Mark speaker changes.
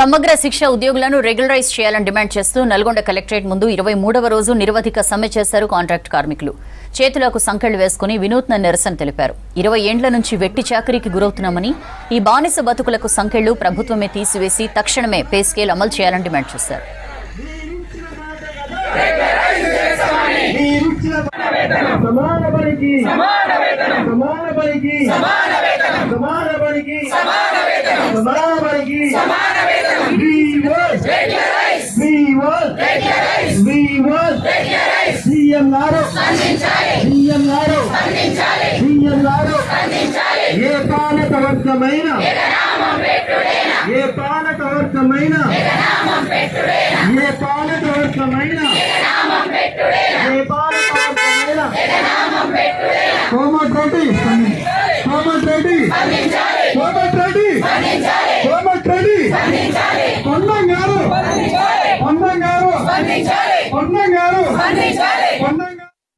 Speaker 1: సమగ్ర శిక్ష ఉద్యోగులను రెగ్యులరైజ్ చేయాలని డిమాండ్ చేస్తూ నల్గొండ కలెక్టరేట్ ముందు 23వ రోజు నిరవధిక సమ్మె చేశారు కాంట్రాక్ట్ కార్మికులు. చేతులకు సంకెళ్లు వేసుకుని వినూత్న నిరసన తెలిపారు. 20 ఏండ్ల నుంచి వెట్టి చాకరీకి గురవుతున్నామని, ఈ బానిస బతుకులకు సంకెళ్లు ప్రభుత్వమే తీసివేసి తక్షణమే పే స్కేల్ అమలు చేయాలని డిమాండ్ చేశారు.
Speaker 2: ఏ పాలకవర్గమైన
Speaker 3: పొన్నం గారు